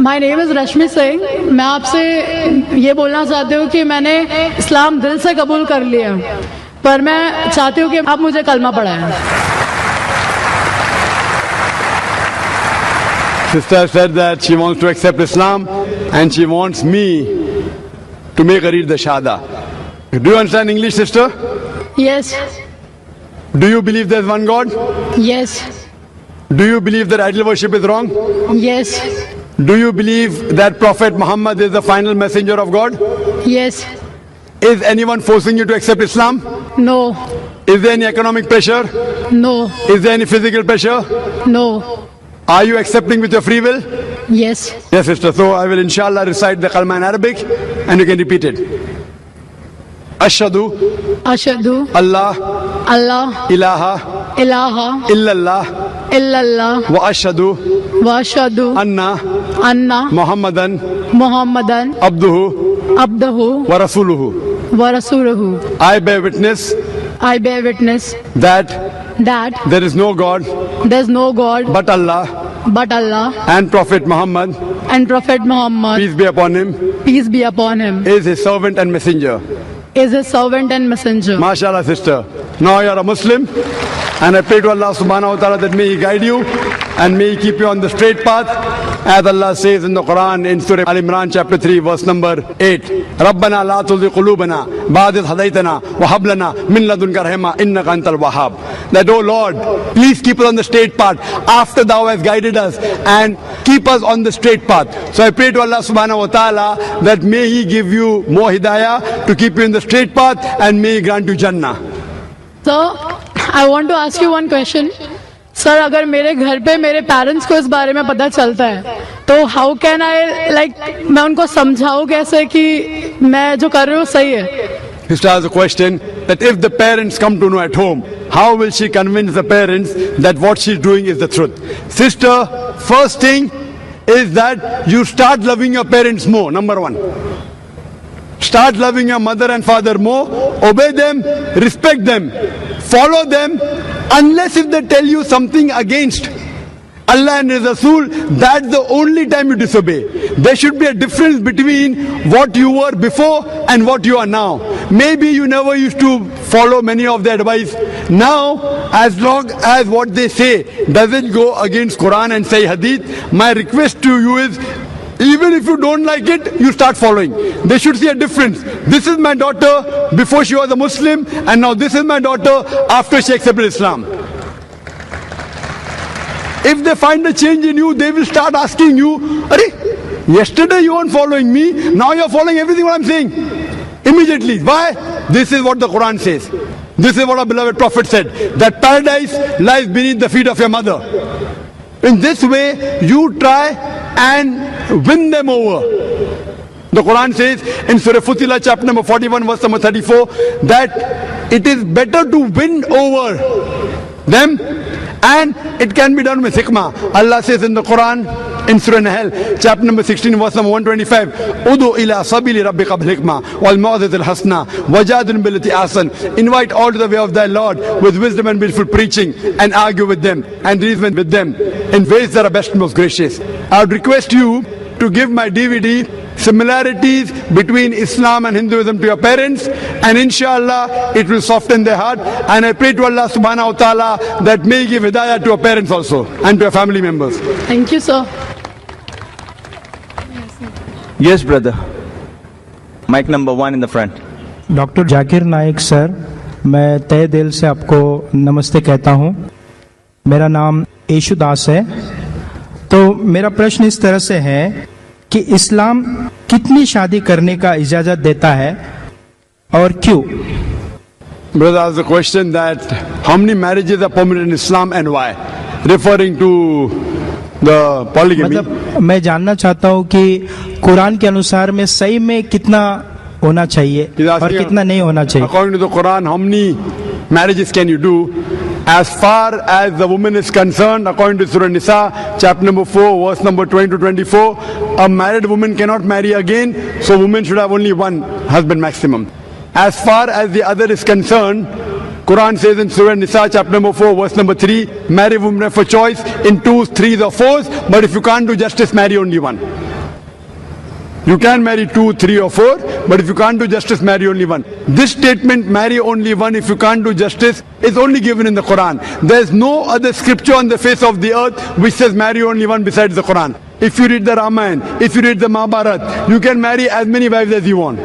My name is Rashmi Singh. मैं आपसे ये बोलना चाहती हूँ कि मैंने इस्लाम दिल से कबूल कर लिया, पर मैं चाहती हूँ कि आप मुझे कलमा पढ़ाएं। Sister said that she wants to accept Islam and she wants me to make her read the Shahada. Do you understand English, sister? Yes, Do you believe there's one God? yes, Do you believe that idol worship is wrong? yes, Do you believe that Prophet Muhammad is the final messenger of God? yes, Is anyone forcing you to accept Islam? no, Is there any economic pressure? no, Is there any physical pressure? no, Are you accepting with your free will? yes. Yes, sister. So I will inshallah recite the kalma in Arabic and you can repeat it. Ashhadu अशहदु Allah Allah ilaha इलाहा illallah इल्लल्लाह wa ashhadu व अशहदु anna अन्ना Muhammadan Muhammadan abduhu अब्दहु wa rasuluhu. व रसूलहु। I bear witness I bear witness that that there is no God there is no God but Allah but Allah, and Prophet Muhammad, and Prophet Muhammad, peace be upon him, peace be upon him, is his servant and messenger. is his servant and messenger. MashaAllah, sister. Now you are a Muslim, and I pray to Allah subhanahu wa ta'ala that may He guide you and may He keep you on the straight path. As Allah says in the Quran in Surah Al Imran chapter 3 verse number 8, رَبَّنَا لَا تُزِغْ قُلُوبَنَا بَعْدَ إِذْ هَدَيْتَنَا وَهَبْ لَنَا مِن لَدُنكَ رَحْمَةً إِنَّكَ أَنْتَ الْوَهَّابُ. That, oh Lord, please keep us on the straight path after Thou hast guided us and keep us on the straight path. So I pray to Allah subhanahu wa ta'ala that may He give you more hidayah to keep you in the straight path and may He grant you Jannah. So, I want to ask you one question. Sir, अगर मेरे घर पे मेरे parents को इस बारे में पता चलता है तो हाउ कैन आई मैं उनको समझाऊं कैसे कि मैं जो कर रही हूँ सही है? Sister has a question that if the parents come to know at home, how will she convince the parents that what she's doing is the truth? Sister, first thing is that you start loving your parents more, number one. Start loving your mother and father more, obey them, respect them, follow them, unless if they tell you something against Allah and His Rasul, that's the only time you disobey. There should be a difference between what you were before and what you are now. Maybe you never used to follow many of their advice. Now, as long as what they say doesn't go against Quran and say Hadith, my request to you is, even if you don't like it, you start following. They should see a difference. This is my daughter before she was a Muslim, and now this is my daughter after she accepted Islam. If they find a change in you, they will start asking you, Arey, yesterday you weren't following me, now you're following everything what I'm saying. Immediately. Why? This is what the Quran says. This is what our beloved Prophet said, that paradise lies beneath the feet of your mother. In this way, you try and win them over. The Quran says in Surah Futila chapter number 41 verse number 34 that it is better to win over them, and it can be done with hikmah. Allah says in the Quran in Surah Nahl chapter number 16 verse number 125, Udu ila sabili rabbika bil hikmah wal maw'izatil hasana wajadil billati ahsan. Invite all to the way of thy Lord with wisdom and beautiful preaching, and argue with them and reason with them in ways that are best and most gracious. I would request you to give my DVD Similarities Between Islam and Hinduism to your parents, and inshallah it will soften their heart. And I pray to Allah subhanahu wa ta'ala that may He give hidayah to your parents also and to your family members. Thank you, sir. Yes, brother. Mic number 1 in the front. Doctor Zakir Naik sir, मैं तहे दिल से आपको नमस्ते कहता हूँ। मेरा नाम येशुदास है। तो मेरा प्रश्न इस तरह से है कि इस्लाम कितनी शादी करने का इजाज़त देता है और क्यों? Brother asked the question that how many marriages are permitted in Islam and why, referring to the polygamy. मतलब मैं जानना चाहता हूँ कि कुरान के अनुसार में सही में कितना होना चाहिए और कितना नहीं होना चाहिए. According to the Quran, how many marriages can you do? As far as the woman is concerned, according to Surah Nisa, chapter number 4, verse number 20 to 24, a married woman cannot marry again, so women should have only one husband maximum. As far as the other is concerned, Quran says in Surah Nisa, chapter number 4, verse number 3, marry women for choice in 2s, 3s or 4s, but if you can't do justice, marry only one. You can marry 2, 3 or 4, but if you can't do justice, marry only one. This statement, marry only one if you can't do justice, is only given in the Quran. There is no other scripture on the face of the earth which says marry only one besides the Quran. If you read the Ramayana, if you read the Mahabharata, you can marry as many wives as you want.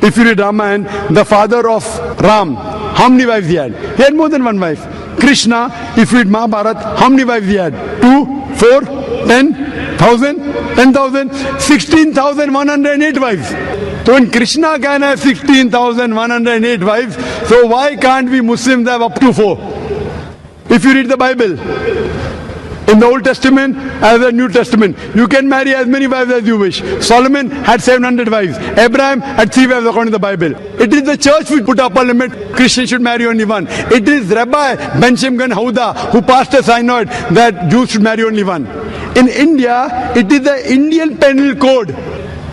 If you read Ramayana, the father of Ram, how many wives he had? He had more than one wife. Krishna, if you read Mahabharata, how many wives he had? 2, 4, 10,000, 10,000, 16,108 wives. So when Krishna can have 16,108 wives, so why can't we Muslims have up to 4? If you read the Bible, in the Old Testament as the New Testament, you can marry as many wives as you wish. Solomon had 700 wives. Abraham had 3 wives according to the Bible. It is the church which put up a limit. Christians should marry only one. It is Rabbi Ben Shimgan Houda who passed a synod that Jews should marry only one. In India, it is the Indian Penal Code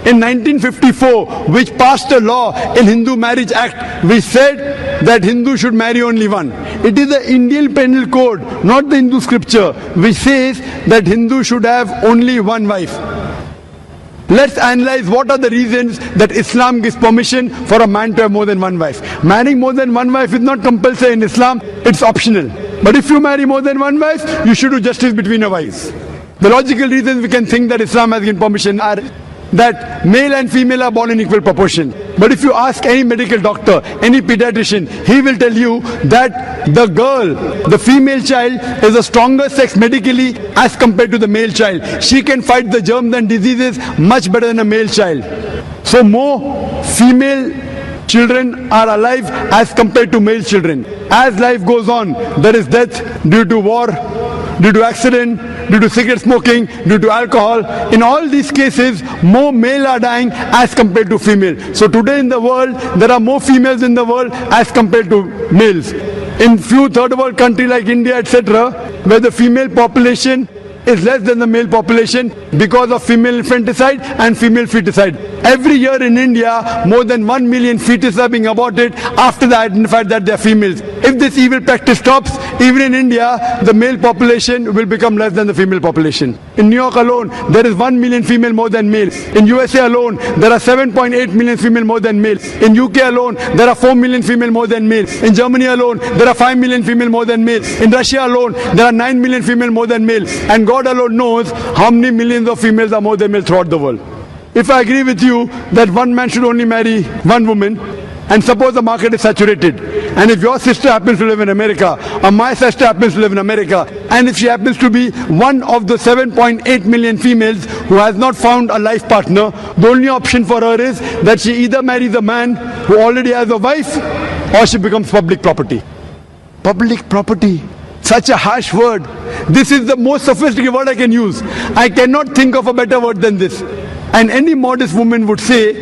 in 1954 which passed a law in Hindu Marriage Act which said that Hindu should marry only one. It is the Indian Penal Code, not the Hindu scripture, which says that Hindu should have only one wife. Let's analyze what are the reasons that Islam gives permission for a man to have more than one wife. Marrying more than one wife is not compulsory in Islam, it's optional. But if you marry more than one wife, you should do justice between your wives. The logical reasons we can think that Islam has given permission are that male and female are born in equal proportion. But if you ask any medical doctor, any pediatrician, he will tell you that the girl, the female child, is a stronger sex medically as compared to the male child. She can fight the germs and diseases much better than a male child. So more female children are alive as compared to male children. As life goes on, there is death due to war, due to accident, due to cigarette smoking, due to alcohol. In all these cases, more male are dying as compared to female. So today in the world, there are more females in the world as compared to males. In few third world countries like India, etc., where the female population is less than the male population because of female infanticide and female feticide. Every year in India, more than 1 million fetuses are being aborted after they identified that they are females. If this evil practice stops, even in India, the male population will become less than the female population. In New York alone, there is 1 million female more than males. In USA alone, there are 7.8 million female more than males. In UK alone, there are 4 million female more than males. In Germany alone, there are 5 million female more than males. In Russia alone, there are 9 million female more than males. And God alone knows how many millions of females are more than males throughout the world. If I agree with you that one man should only marry one woman, and suppose the market is saturated, and if your sister happens to live in America, or my sister happens to live in America, and if she happens to be one of the 7.8 million females who has not found a life partner, the only option for her is that she either marries a man who already has a wife, or she becomes public property. Public property. Such a harsh word. This is the most sophisticated word I can use. I cannot think of a better word than this. And any modest woman would say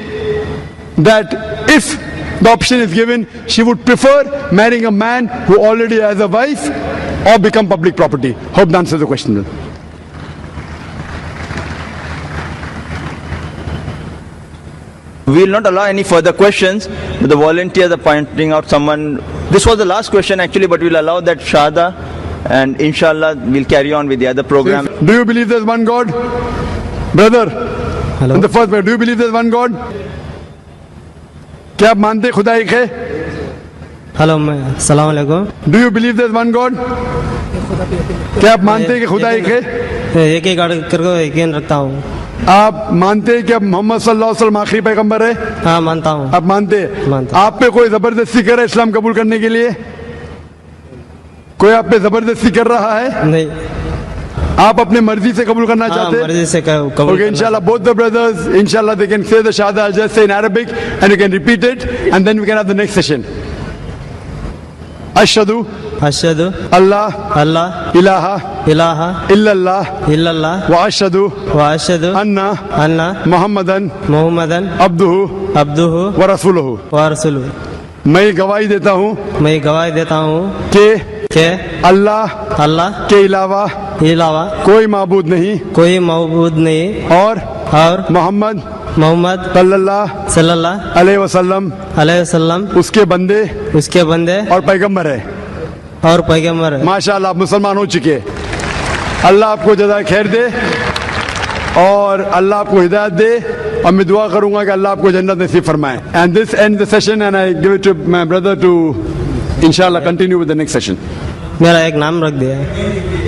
that if the option is given, she would prefer marrying a man who already has a wife or become public property. Hope that answers the question. We will not allow any further questions, but the volunteers are pointing out someone. This was the last question actually, but we'll allow that Shahada, and inshallah we'll carry on with the other program. Do you believe there's one God? Brother, Hello? in the first place, do you believe there's one God? क्या आप मानते खुदा एक है? Hello मैं सलाम अलैकुम। Do you believe there's one God? क्या आप मानते हैं कि खुदा एक है? एक ही गाड़ करके यकीन रखता हूँ। आप मानते हैं कि अब मोहम्मद सल्लल्लाहु अलैहि वसल्लम आखिरी पैगंबर है? हाँ मानता हूँ। आप मानते हैं? मानता हूँ। आप पे कोई जबरदस्ती कर रहा है इस्लाम कबूल करने के लिए? कोई आप पे जबरदस्ती कर रहा है? नहीं, आप अपने मर्जी से कबूल करना हाँ चाहते हैं? मर्जी से कबूल Okay, inshallah, both the brothers, inshallah, they can say the Shahada. I'll just say in Arabic and you can repeat it, and then we can have the next session. Ashhadu अशहदु Allah Allah ilaha इलाहा illallah इल्लल्लाह wa ashhadu व अशहदु anna अन्ना Muhammadan Mohammedan abduhu अब्दुहु wa rasuluhu. व रसूलुहु। मैं गवाही देता हूँ मैं गवाही देता हूँ कि अल्लाह अल्लाह के अलावा अलावा कोई माबूद नहीं कोई मौजूद नहीं और मोहम्मद मोहम्मद सल्लल्लाहु अलैहि वसल्लम उसके बंदे और पैगंबर है। और पैगंबर है। माशाअल्लाह, आप मुसलमान हो चुके हैं। अल्लाह आपको जज़ाए खैर दे और अल्लाह आपको हिदायत दे और मैं दुआ करूंगा कि अल्लाह आपको जन्नत नसीब फरमाए। And this end the session and I give it to my brother to इंशाल्लाह continue with the next session. मेरा एक नाम रख दिया है।